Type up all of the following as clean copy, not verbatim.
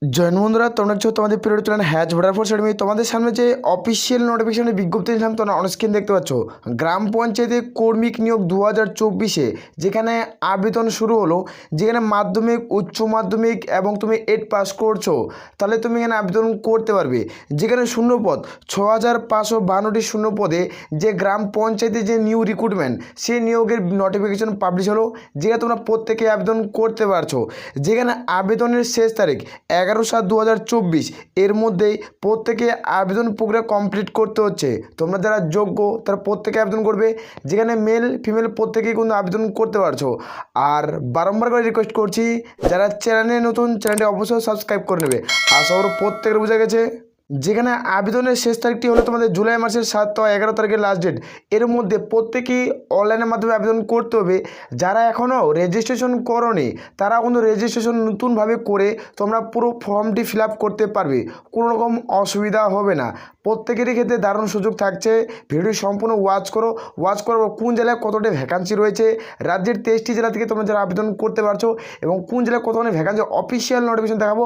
Join বন্ধুরা, তোমরা হচ্ছে তোমাদের পিরিয়ড চ্যানেল হ্যাচ ভোটার ফোর্স একাডেমি। তোমাদের সামনে যে অফিসিয়াল নোটিফিকেশনের বিজ্ঞপ্তি দিলাম তোমরা অনস্ক্রিন দেখতে পাচ্ছ। গ্রাম পঞ্চায়েতে কর্মিক নিয়োগ 2024-এ যেখানে আবেদন শুরু হলো, যেখানে মাধ্যমিক, উচ্চ মাধ্যমিক এবং তুমি 8 পাস করছো, তাহলে তুমি এখানে আবেদন করতে পারবে। যেখানে শূন্যপদ 6552টি শূন্যপদে যে গ্রাম পঞ্চায়েতে যে নিউ রিক্রুটমেন্ট, সেই নিয়োগের নোটিফিকেশন পাবলিশ হলো, যেখানে তোমরা প্রত্যেকে আবেদন করতে পারছো। যেখানে আবেদনের শেষ তারিখ 11/7/2024, এর মধ্যেই প্রত্যেকে আবেদন প্রক্রিয়া কমপ্লিট করতে হচ্ছে। তোমরা যারা যোগ্য তারা প্রত্যেকে আবেদন করবে। যেখানে মেল ফিমেল প্রত্যেকেই কিন্তু আবেদন করতে পারছো। আর বারংবার করে রিকোয়েস্ট করছি, যারা চ্যানেলে নতুন, চ্যানেলটি অবশ্যই সাবস্ক্রাইব করে নেবে। আশা করি প্রত্যেকের বোঝা গেছে। যেখানে আবেদনের শেষ তারিখটি হলো তোমাদের জুলাই মাসের 7 ও 11 তারিখের লাস্ট ডেট। এর মধ্যে প্রত্যেকেই অনলাইনের মাধ্যমে আবেদন করতে হবে। যারা এখনও রেজিস্ট্রেশন করোনি তারা কিন্তু রেজিস্ট্রেশন নতুনভাবে করে তোমরা পুরো ফর্মটি ফিল আপ করতে পারবে, কোনো রকম অসুবিধা হবে না। প্রত্যেকেরই ক্ষেত্রে দারুণ সুযোগ থাকছে। ভিডিও সম্পূর্ণ ওয়াচ করো কোন জেলায় কতটা ভ্যাকান্সি রয়েছে, রাজ্যের 23টি জেলা থেকে তোমরা যারা আবেদন করতে পারছো, এবং কোন জেলায় কতখানি ভ্যাকান্সি অফিসিয়াল নোটিফিকেশন দেখাবো।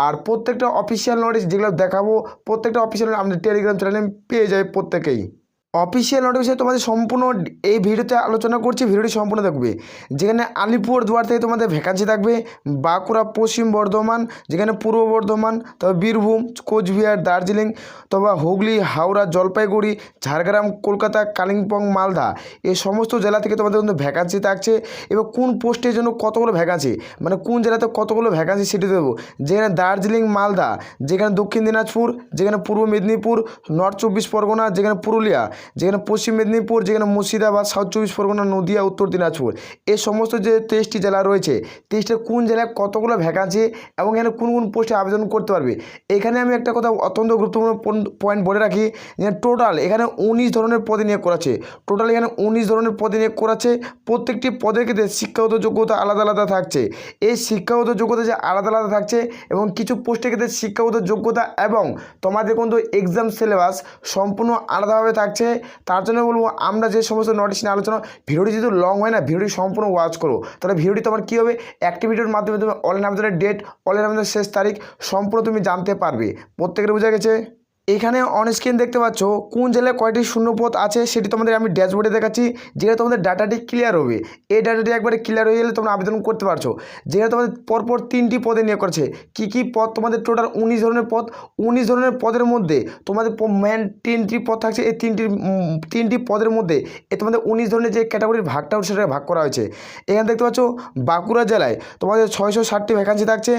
আর প্রত্যেকটা অফিসিয়াল নোটিস যেগুলো দেখাবো, প্রত্যেকটা অফিসিয়াল আমাদের টেলিগ্রাম চ্যানেলে পেয়ে যাবে প্রত্যেকেই। অফিসিয়াল নোটিফিকেশন তোমাদের সম্পূর্ণ এই ভিডিওতে আলোচনা করছি, ভিডিওটি সম্পূর্ণ দেখবে। যেখানে আলিপুরদুয়ার থেকে তোমাদের ভ্যাকান্সি থাকবে, বাঁকুড়া, পশ্চিম বর্ধমান, যেখানে পূর্ব বর্ধমান, তবে বীরভূম, কোচবিহার, দার্জিলিং, তবে হুগলি, হাওড়া, জলপাইগুড়ি, ঝাড়গ্রাম, কলকাতা, কালিম্পং, মালদা, এই সমস্ত জেলা থেকে তোমাদের কিন্তু ভ্যাকান্সি থাকছে। এবার কোন পোস্টের জন্য কতগুলো ভ্যাকান্সি, মানে কোন জেলাতে কতগুলো ভ্যাকান্সি সেটি দেবো। যেখানে দার্জিলিং, মালদা, যেখানে দক্ষিণ দিনাজপুর, যেখানে পূর্ব মেদিনীপুর, নর্থ 24 পরগনা, যেখানে পুরুলিয়া, যেখানে পশ্চিম মেদিনীপুর, যেখানে মুর্শিদাবাদ, সাউথ 24 পরগনা, নদিয়া, উত্তর দিনাজপুর, এই সমস্ত যে 23টি জেলা রয়েছে, 23টা কোন জেলায় কতগুলো ভ্যাকান্সি এবং এখানে কোন কোন পোস্টে আবেদন করতে পারবে। এখানে আমি একটা কথা অত্যন্ত গুরুত্বপূর্ণ পয়েন্ট বলে রাখি, যে টোটাল এখানে 19 ধরনের পদে নিয়োগ করাছে। টোটাল এখানে 19 ধরনের পদে নিয়োগ করাছে। প্রত্যেকটি পদের ক্ষেত্রে শিক্ষাগত যোগ্যতা আলাদা আলাদা থাকছে। এই শিক্ষাগত যোগ্যতা যে আলাদা আলাদা থাকছে, এবং কিছু পোস্টের ক্ষেত্রে শিক্ষাগত যোগ্যতা এবং তোমাদের কিন্তু এক্সাম সিলেবাস সম্পূর্ণ আলাদাভাবে থাকছে। তার জন্য বলবো, আমরা যে সমস্ত নোটিশ নিয়ে আলোচনা, ভিডিওটি যদি লং হয় না, ভিডিওটি সম্পূর্ণ ওয়াচ করো, তাহলে ভিডিওটি তোমার কী হবে, একটি ভিডিওর মাধ্যমে তুমি অনলাইন আবেদনের ডেট, অনলাইন আবেদনের শেষ তারিখ সম্পূর্ণ তুমি জানতে পারবে। প্রত্যেকের বোঝা গেছে। এখানে অন স্ক্রিন দেখতে পাচ্ছ কোন জেলায় কয়টি শূন্যপদ আছে, সেটি তোমাদের আমি ড্যাশবোর্ডে দেখাচ্ছি। যেখানে তোমাদের ডাটাটি ক্লিয়ার হবে, এই ডাটাটি একবারে ক্লিয়ার হয়ে গেলে তোমরা আবেদন করতে পারছো। যেখানে তোমাদের পরপর 3টি পদে নিয়োগ করেছে। কী কী পদ, তোমাদের টোটাল 19 ধরনের পদ। 19 ধরনের পদের মধ্যে তোমাদের মেন 3টি পদ থাকছে। এই তিনটি পদের মধ্যে তোমাদের 19 ধরনের যে ক্যাটাগরির ভাগটা সেটা ভাগ করা হয়েছে। এখানে দেখতে পাচ্ছ বাঁকুড়া জেলায় তোমাদের 660টি ভ্যাকান্সি থাকছে।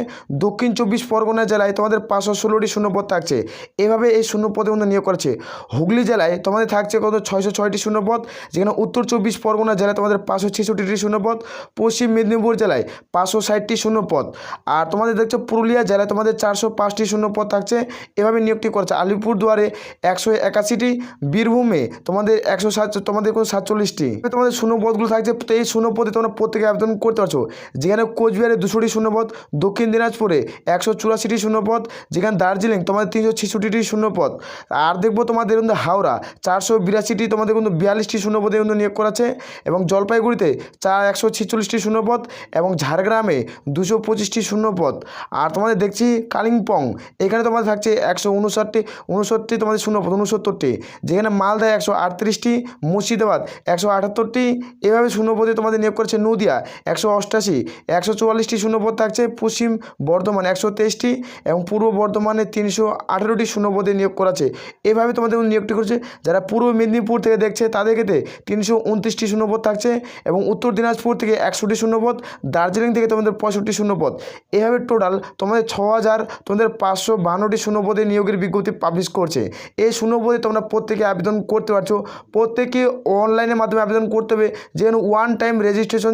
দক্ষিণ 24 পরগনা জেলায় তোমাদের 516টি শূন্যপদ থাকছে। এভাবে এই শূন্যপদে কিন্তু নিয়োগ করেছে। হুগলি জেলায় তোমাদের থাকছে কত, 606টি শূন্যপদ। যেখানে উত্তর 24 পরগনা জেলায় তোমাদের 566টি শূন্যপদ। পশ্চিম মেদিনীপুর জেলায় 560টি শূন্যপদ। আর তোমাদের দেখছো পুরুলিয়া জেলায় তোমাদের 405টি শূন্যপদ থাকছে। এভাবে নিয়োগটি করছে। আলিপুরদুয়ারে 181টি, বীরভূমে তোমাদের 47টি তোমাদের শূন্যপদগুলো থাকছে। তো এই শূন্যপদে তোমরা প্রত্যেকে আবেদন করতে পারছো। যেখানে কোচবিহারে 200টি শূন্যপদ, দক্ষিণ দিনাজপুরে 184টি শূন্যপদ, যেখানে দার্জিলিং তোমাদের 366টি শূন্যপদ। আর দেখবো তোমাদের কিন্তু হাওড়া 482টি, তোমাদের কিন্তু 42টি শূন্যপদে কিন্তু নিয়োগ করাছে। এবং জলপাইগুড়িতে 146টি শূন্যপদ, এবং ঝাড়গ্রামে 225টি শূন্যপদ। আর তোমাদের দেখছি কালিম্পং, এখানে তোমাদের থাকছে 159টি তোমাদের শূন্যপদ, 69টি। যেখানে মালদায় 138টি, মুর্শিদাবাদ 178টি। এভাবে শূন্যপদে তোমাদের নিয়োগ করেছে। নদিয়া 188, 144টি শূন্যপদ থাকছে। পশ্চিম বর্ধমান 123টি, এবং পূর্ব বর্ধমানে 318টি শূন্যপদে নিয়োগ করাছে। এভাবে তোমাদের নিয়োগটি করছে। যারা পূর্ব মেদিনীপুর থেকে দেখছে তাদের ক্ষেত্রে 329টি শূন্যপদ থাকছে, এবং উত্তর দিনাজপুর থেকে 100টি শূন্যপদ, দার্জিলিং থেকে তোমাদের 65টি শূন্যপদ। এভাবে টোটাল তোমাদের 6552টি শূন্যপদে নিয়োগের বিজ্ঞপ্তি পাবলিশ করছে। এই শূন্যপদে তোমরা প্রত্যেকে আবেদন করতে পারছো। প্রত্যেকে অনলাইনের মাধ্যমে আবেদন করতে হবে। যেখানে ওয়ান টাইম রেজিস্ট্রেশন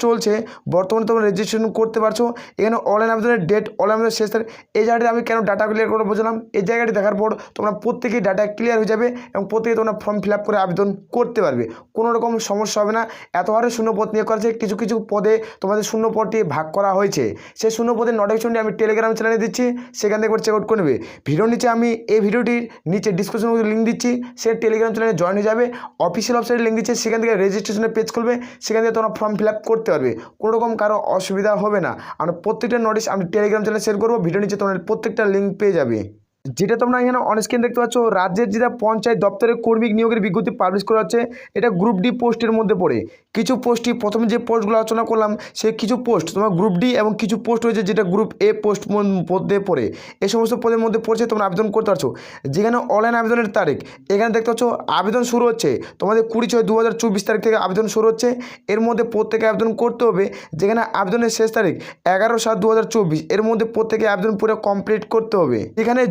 চলছে, বর্তমানে তোমরা রেজিস্ট্রেশন করতে পারছো। এখানে অনলাইন আবেদনের ডেট, অনলাইন আবেদনের শেষ তারিখ, এই জায়গাটি আমি কেন ডাটা ক্লিয়ার করলাম তোমরা বোঝালাম। এই জায়গাটি দেখার পর তোমরা প্রত্যেকেই ডাটা ক্লিয়ার হয়ে যাবে এবং প্রত্যেকে তোমরা ফর্ম ফিল আপ করে আবেদন করতে পারবে, কোনো রকম সমস্যা হবে না। এত হারে শূন্য পদ নিয়োগ করা হয়েছে, কিছু কিছু পদে তোমাদের শূন্য পদটি ভাগ করা হয়েছে। সেই শূন্য পদের নোটিফিকেশনটি আমি টেলিগ্রাম চ্যানেলে দিচ্ছি, সেখান থেকে একবার চেক আউট করে নেবে। ভিডিওর নিচে আমি এই ভিডিওটির নিচে ডিসক্রিপশন লিঙ্ক দিচ্ছি, সে টেলিগ্রাম চ্যানেলে জয়েন হয়ে যাবে। অফিসিয়াল ওয়েবসাইটে লিঙ্ক দিচ্ছে, সেখান থেকে রেজিস্ট্রেশনের পেজ খুলবে, সেখান থেকে তোমরা ফর্ম ফিল আপ করতে পারবে, কোনো রকম কারো অসুবিধা হবে না। আমরা প্রত্যেকটা নোটিশ আমি টেলিগ্রাম চ্যানেলে শেয়ার করবো, ভিডিও নিচে তোমরা প্রত্যেকটা লিঙ্ক পেয়ে যাবে। যেটা তোমরা এখানে অনস্ক্রিন দেখতে পাচ্ছ, রাজ্যের যেটা পঞ্চায়েত দপ্তরে কর্মী নিয়োগের বিজ্ঞপ্তি পাবলিশ করা হচ্ছে, এটা গ্রুপ ডি পোস্টের মধ্যে পড়ে। কিছু পোস্টই প্রথমে যে পোস্টগুলো আলোচনা করলাম, সে কিছু পোস্ট তোমার গ্রুপ ডি এবং কিছু পোস্ট রয়েছে যেটা গ্রুপ এ পোস্ট মধ্যে পড়ে। এই সমস্ত পদের মধ্যে পড়ছে, তোমরা আবেদন করতে পারছো। যেখানে অনলাইন আবেদনের তারিখ এখানে দেখতে পাচ্ছ, আবেদন শুরু হচ্ছে তোমাদের 20/6/2024 তারিখ থেকে আবেদন শুরু হচ্ছে। এর মধ্যে প্রত্যেকে আবেদন করতে হবে। যেখানে আবেদনের শেষ তারিখ 11/7/2024, এর মধ্যে প্রত্যেকে আবেদন পুরো কমপ্লিট করতে হবে। এখানে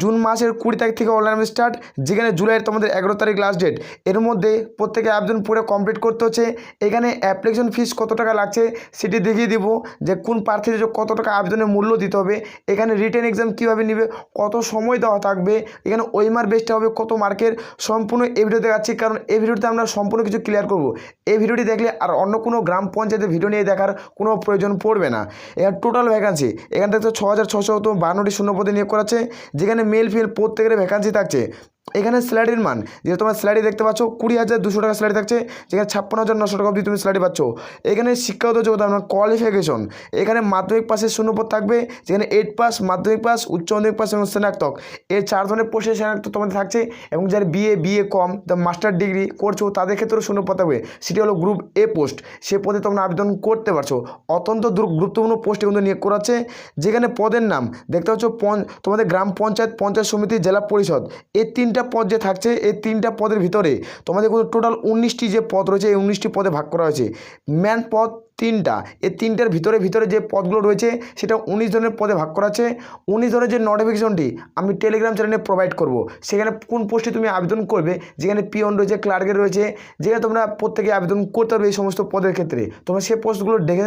জুন মাসের 20 তারিখ থেকে অনলাইন স্টার্ট, যেখানে জুলাইয়ের তোমাদের 11 তারিখ লাস্ট ডেট। এর মধ্যে প্রত্যেকে আবেদন পুরো কমপ্লিট করতে হচ্ছে। এখানে অ্যাপ্লিকেশন ফিস কত টাকা লাগছে সেটি দেখিয়ে দিব, যে কোন প্রার্থীদের কত টাকা আবেদনের মূল্য দিতে হবে। এখানে রিটেন এক্সাম কীভাবে নেবে, কত সময় দেওয়া থাকবে, এখানে ওইমার বেসটা হবে কত মার্কের, সম্পূর্ণ এই ভিডিও দেখাচ্ছি। কারণ এই ভিডিওতে আমরা সম্পূর্ণ কিছু ক্লিয়ার করব। এই ভিডিওটি দেখলে আর অন্য কোনো গ্রাম পঞ্চায়েতের ভিডিও নিয়ে দেখার কোনো প্রয়োজন পড়বে না। এখানে টোটাল ভ্যাকান্সি এখান থেকে 6,652টি শূন্য পদে নিয়োগ করা আছে, যেখানে মেল ফিমেল প্রত্যেকের ভ্যাকান্সি থাকছে। এখানে স্যালারির মান যে তোমার স্যালারি দেখতে পাচ্ছ 20,200 টাকা স্যালারি থাকছে, যেখানে 56,900 টাকা অবধি তুমি স্যালারি পাচ্ছ। এখানে শিক্ষাগত যোগ্যতা আপনার কোয়ালিফিকেশন, এখানে মাধ্যমিক পাশের শূন্যপদ থাকবে, যেখানে 8 পাস, মাধ্যমিক পাস, উচ্চ মাধ্যমিক পাস এবং স্নাতক, এই 4 ধরনের পোস্টে স্নাতক তোমাদের থাকছে। এবং যারা বিএ কম মাস্টার ডিগ্রি করছো তাদের ক্ষেত্রেও শূন্যপদ থাকবে, সেটি হলো গ্রুপ এ পোস্ট। সে পদে তোমরা আবেদন করতে পারছো। অত্যন্ত গুরুত্বপূর্ণ পোস্টে কিন্তু নিয়োগ করাচ্ছে। যেখানে পদের নাম দেখতে পাচ্ছ, তোমাদের গ্রাম পঞ্চায়েত, পঞ্চায়েত সমিতি, জেলা পরিষদ, এই 3টা পদ যে থাকছে, এই 3টা পদের ভিতরে তোমাদের কিন্তু টোটাল 19টি যে পদ রয়েছে, এই 19টি পদে ভাগ করা হয়েছে। ম্যান পদ 3টা, এই 3টার ভিতরে যে পদগুলো রয়েছে সেটা 19 ধরনের পদে ভাগ করা আছে। 19 ধরনের যে নোটিফিকেশনটি আমি টেলিগ্রাম চ্যানেলে প্রোভাইড করব, সেখানে কোন পোস্টে তুমি আবেদন করবে, যেখানে পিয়ন রয়েছে, ক্লার্কের রয়েছে, যেখানে তোমরা প্রত্যেকে আবেদন করতে পারবে। এই সমস্ত পদের ক্ষেত্রে তোমরা সেই পোস্টগুলো দেখে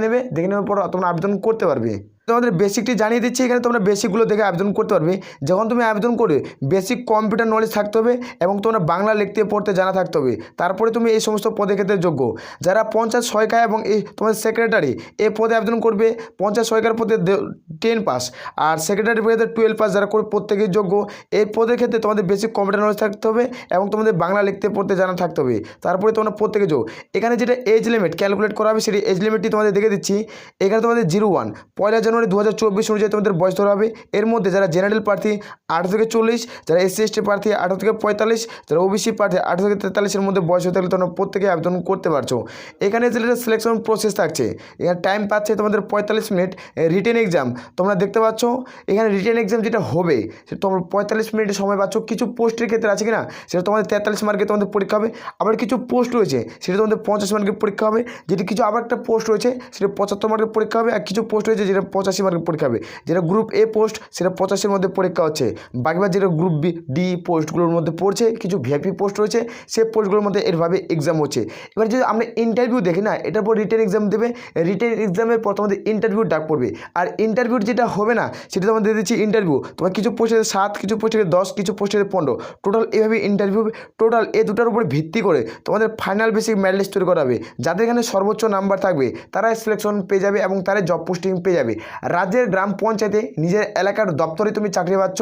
নেওয়ার পর তোমরা আবেদন করতে পারবে। তোমাদের বেসিকটি জানিয়ে দিচ্ছি, এখানে তোমরা বেসিকগুলো দেখে আবেদন করতে পারবে। যখন তুমি আবেদন করবে বেসিক কম্পিউটার নলেজ থাকতে হবে এবং তোমরা বাংলা লিখতে পড়তে জানা থাকতে হবে, তারপরে তুমি এই সমস্ত পদের ক্ষেত্রে যোগ্য। যারা পঞ্চায়েত সহায়িকা এবং এই তোমাদের সেক্রেটারি এই পদে আবেদন করবে, পঞ্চায়েত সহায়িকার পদে 10 পাস আর সেক্রেটারি পদে 12 পাস যারা করে প্রত্যেকেই যোগ্য। এই পদের ক্ষেত্রে তোমাদের বেসিক কম্পিউটার নলেজ থাকতে হবে এবং তোমাদের বাংলা লিখতে পড়তে জানা থাকতে হবে, তারপরে তোমরা প্রত্যেকে যোগ্য। এখানে যেটা এজ লিমিট ক্যালকুলেট করা হবে, সেটি এজ লিমিটটি তোমাদের দেখে দিচ্ছি। এখানে তোমাদের 01 পয়লা জানুয়ারি 2024 অনুযায়ী তোমাদের বয়স ধরা হবে। এর মধ্যে যারা জেনারেল প্রার্থী 18 থেকে 40, যারা SC/ST প্রার্থী 18 থেকে 45, যারা OBC প্রার্থী 18 থেকে 43-এর মধ্যে বয়স হয়ে থাকলে তোমরা প্রত্যেকে আবেদন করতে পারছো। এখানে যেটা সিলেকশন প্রসেস থাকছে, এখানে টাইম পাচ্ছে তোমাদের 45 মিনিট। রিটেন এক্সাম তোমরা দেখতে পাচ্ছ, এখানে রিটেন এক্সাম যেটা হবে সেটা তোমরা 45 মিনিটের সময় পাচ্ছ। কিছু পোস্টের ক্ষেত্রে আছে কিনা, সেটা তোমাদের 43 মার্কে তোমাদের পরীক্ষা হবে। আবার কিছু পোস্ট রয়েছে সেটা তোমাদের 50 মার্কের পরীক্ষা হবে। যেটি কিছু আবার একটা পোস্ট রয়েছে সেটা 75 মার্কের পরীক্ষা হবে। আর কিছু পোস্ট রয়েছে যেটা 85 মার্কের পরীক্ষা হবে। যেটা গ্রুপ এ পোস্ট সেটা 85-এর মধ্যে পরীক্ষা হচ্ছে। বাকিবার যেটা গ্রুপ ডি পোস্টগুলোর মধ্যে পড়ছে, কিছু ভিআইপি পোস্ট রয়েছে, সেই পোস্টগুলোর মধ্যে এরভাবে এক্সাম হচ্ছে। এবার যদি আমরা ইন্টারভিউ দেখি না, এটার পর রিটেন এক্সাম দেবে। রিটেন এক্সামের পর তোমাদের ইন্টারভিউ ডাক পড়বে। আর ইন্টারভিউর যেটা হবে না সেটা তোমাদের দিয়ে দিচ্ছি ইন্টারভিউ। তোমার কিছু পোস্টে 7, কিছু পোস্টে 10, কিছু পোস্টে 15, টোটাল এভাবে ইন্টারভিউ। টোটাল এই দুটার উপরে ভিত্তি করে তোমাদের ফাইনাল বেসিক মেরিট লিস্ট তৈরি করা হবে। যাদের এখানে সর্বোচ্চ নাম্বার থাকবে তারাই সিলেকশন পেয়ে যাবে এবং তারাই জব পোস্টিং পেয়ে যাবে। রাজ্যের গ্রাম পঞ্চায়েতে নিজের এলাকার দপ্তরে তুমি চাকরি পাচ্ছ,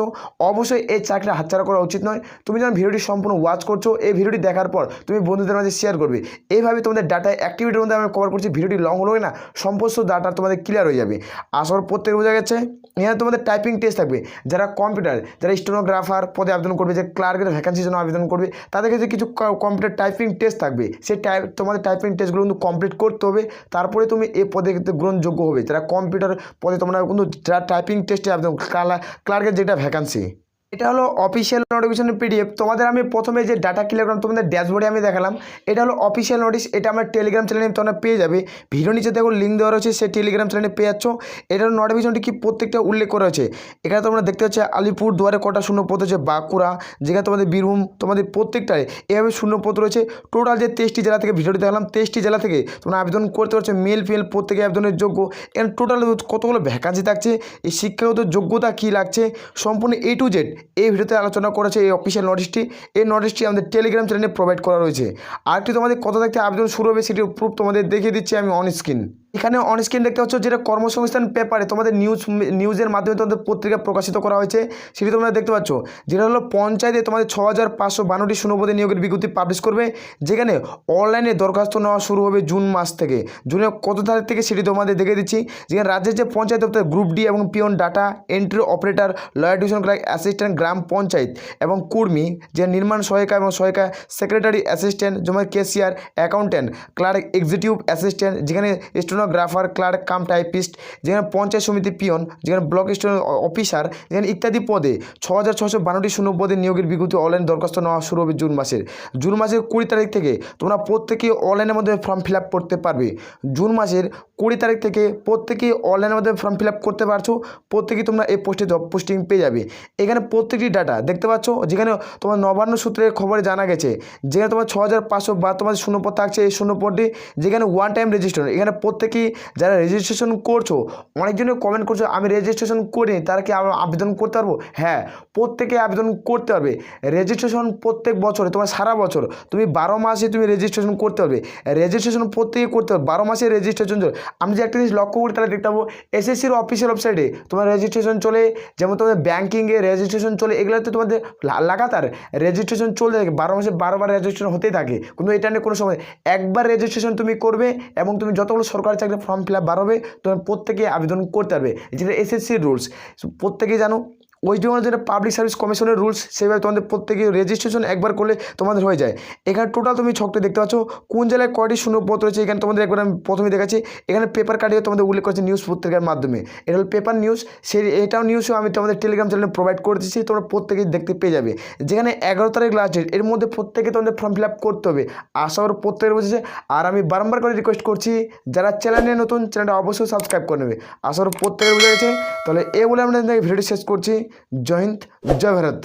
অবশ্যই এই চাকরিটা হাতছাড়া করা উচিত নয়। তুমি যখন ভিডিওটি সম্পূর্ণ ওয়াচ করছো, এই ভিডিওটি দেখার পর তুমি বন্ধুদের মাঝে শেয়ার করবে। এইভাবে তোমাদের ডাটা অ্যাক্টিভিটির মধ্যে আমি কভার করছি। ভিডিওটি লং হলো না, সমস্ত ডাটা তোমাদের ক্লিয়ার হয়ে যাবে। আসল প্রত্যেক বোঝা গেছে। এখানে তোমাদের টাইপিং টেস্ট থাকবে। যারা কম্পিউটার, যারা স্টেনোগ্রাফার পদে আবেদন করবে, যে ক্লার্কের ভ্যাকান্সির জন্য আবেদন করবে, তাদের কাছে কিছু কম্পিউটার টাইপিং টেস্ট থাকবে। সেই তোমাদের টাইপিং টেস্টগুলো কিন্তু কমপ্লিট করতে হবে, তারপরে তুমি এই পদে ক্ষেত্রে গ্রহণযোগ্য হবে। যারা কম্পিউটার পদে তোমরা কিন্তু যারা টাইপিং টেস্টে আবেদন, ক্লার্কের যেটা ভ্যাকান্সি এটা হলো অফিসিয়াল নোটিফিকেশন পিডিএফ। তোমাদের আমি প্রথমে যে ডাটা ক্লিয়ার করলাম তোমাদের ড্যাশবোর্ডে আমি দেখালাম, এটা হলো অফিসিয়াল নোটিশ। এটা আমার টেলিগ্রাম চ্যানেলে তোমরা পেয়ে যাবে, ভিডিও নিচে দেখো লিঙ্ক দেওয়া রয়েছে, সেই টেলিগ্রাম চ্যানেলে পেয়ে যাচ্ছ। এটার নোটিফিকেশনটি কি প্রত্যেকটা উল্লেখ করা হয়েছে। এখানে তোমরা দেখতে পাচ্ছ আলিপুর দুয়ারে কটা শূন্যপদ হচ্ছে, বাঁকুড়া, যেখানে তোমাদের বীরভূম, তোমাদের প্রত্যেকটায় এভাবে শূন্যপদ রয়েছে। টোটাল যে 23টি জেলা থেকে ভিডিওটি দেখলাম, 23টি জেলা থেকে তোমরা আবেদন করতে পারছো, মেল ফিমেল প্রত্যেকে আবেদনের যোগ্য। এখানে টোটাল কতগুলো ভ্যাকান্সি থাকছে, এই শিক্ষাগত যোগ্যতা কী লাগছে, সম্পূর্ণ A to Z এই ভিডিওতে আলোচনা করেছে এই অফিসিয়াল নোটিশটি। এই নোটিশটি আমাদের টেলিগ্রাম চ্যানেলে প্রোভাইড করা রয়েছে। আরেকটি তোমাদের কত থাকতে আবেদন শুরু হবে সেটির প্রুফ তোমাদের দেখিয়ে দিচ্ছি আমি অন স্ক্রিন। এখানে অন স্ক্রিন দেখতে পাচ্ছ যেটা কর্মসংস্থান পেপারে তোমাদের নিউজের মাধ্যমে তোমাদের পত্রিকা প্রকাশিত করা হয়েছে, সেটি তোমরা দেখতে পাচ্ছ। যেটা হলো পঞ্চায়েতে তোমাদের 6552টি শূন্যপদে নিয়োগের বিজ্ঞপ্তি পাবলিশ করবে, যেখানে অনলাইনে দরখাস্ত নেওয়া শুরু হবে জুন মাস থেকে। জুনের কত তারিখ থেকে সেটি তোমাদের দেখে দিচ্ছি। যেখানে রাজ্যের যে পঞ্চায়েত দপ্তর গ্রুপ ডি এবং peon, data entry operator, lower division clerk, assistant গ্রাম পঞ্চায়েত এবং কর্মী, যে নির্মাণ সহায়িকা এবং সহায়িকা, সেক্রেটারি অ্যাসিস্ট্যান্ট, যেমন cashier, accountant, clerk, executive assistant, যেখানে স্টেনোগ্রাফার, ক্লার্ক কাম টাইপিস্ট, যেখানে পঞ্চায়েত সমিতি পিয়ন, যেখানে ব্লক স্টেশন অফিসার, যেখানে ইত্যাদি পদে 6652টি শূন্য পদে নিয়োগের বিজ্ঞপ্তি অনলাইন দরখাস্ত নেওয়া শুরু হবে জুন মাসের 20 তারিখ থেকে। তোমরা প্রত্যেকেই অনলাইনের মধ্যে ফর্ম ফিল আপ করতে পারবে। জুন মাসের 20 তারিখ থেকে প্রত্যেকেই অনলাইনের মধ্যে ফর্ম ফিল আপ করতে পারছো, প্রত্যেকেই তোমরা এই পোস্টে জব পোস্টিং পেয়ে যাবে। এখানে প্রত্যেকটি ডাটা দেখতে পাচ্ছ, যেখানে তোমার নবান্ন সূত্রে খবরে জানা গেছে, যেখানে তোমার 6500 বা তোমাদের শূন্যপদ থাকছে। এই শূন্যপদটি যেখানে ওয়ান টাইম রেজিস্ট্রেশন, এখানে প্রত্যেকেই যারা রেজিস্ট্রেশন করছো, অনেকজনে কমেন্ট করছো আমি রেজিস্ট্রেশন করি, তারা কি আবেদন করতে পারবো? হ্যাঁ, প্রত্যেকে আবেদন করতে পারবে। রেজিস্ট্রেশন প্রত্যেক বছরে তোমার সারা বছর তুমি 12 মাসে তুমি রেজিস্ট্রেশন করতে পারবে। রেজিস্ট্রেশন প্রত্যেকে করতে হবে, 12 মাসে রেজিস্ট্রেশন চলে। আমি যে একটা জিনিস লক্ষ্য করি তাহলে দেখতে পাবো এসএসসির অফিসিয়াল ওয়েবসাইটে তোমার রেজিস্ট্রেশন চলে, যেমন তোমাদের ব্যাঙ্কিংয়ে রেজিস্ট্রেশন চলে, এগুলোতে তোমাদের লাগাতার রেজিস্ট্রেশন চলতে থাকে, 12 মাসে 12 বার রেজিস্ট্রেশন হতেই থাকে। কিন্তু এটা নিয়ে কোনো সময় একবার রেজিস্ট্রেশন তুমি করবে এবং তুমি যতগুলো সরকারি চাকরি ফর্ম ফিল আপ বাড়াবে তোমার প্রত্যেকে আবেদন করতে পারবে। যেটা এসএসসির রুলস প্রত্যেকেই জানো। ওয়েস্ট বেঙ্গল যেটা পাবলিক সার্ভিস কমিশনের রুলস, সেভাবে তোমাদের প্রত্যেকে রেজিস্ট্রেশন একবার করলে তোমাদের হয়ে যায়। এখানে টোটাল তুমি ছকটি দেখতে পাচ্ছ, কোন জেলায় কয়টি শূন্যপদ রয়েছে এখানে তোমাদের একবার আমি প্রথমে দেখাচ্ছি। এখানে পেপার কাটিয়ে তোমাদের উল্লেখ করেছে নিউজ পত্রিকার মাধ্যমে, এটা হলো পেপার নিউজ। এটাও নিউজও আমি তোমাদের টেলিগ্রাম চ্যানেলে প্রোভাইড করে দিচ্ছি, তোমরা প্রত্যেকেই দেখতে পেয়ে যাবে। যেখানে 11 তারিখ লাস্ট ডেট, এর মধ্যে প্রত্যেকে তোমাদের ফর্ম ফিল আপ করতে হবে, আশা করি প্রত্যেকের বসেছে। আর আমি বারবার করে রিকোয়েস্ট করছি, যারা চ্যানেলে নতুন, চ্যানেলটা অবশ্যই সাবস্ক্রাইব করে নেবে, আশা করি প্রত্যেকের বুঝে গেছে। তাহলে এ বলে আমরা ভিডিওটি শেষ করছি। জয় হিন্দ, জয় ভারত।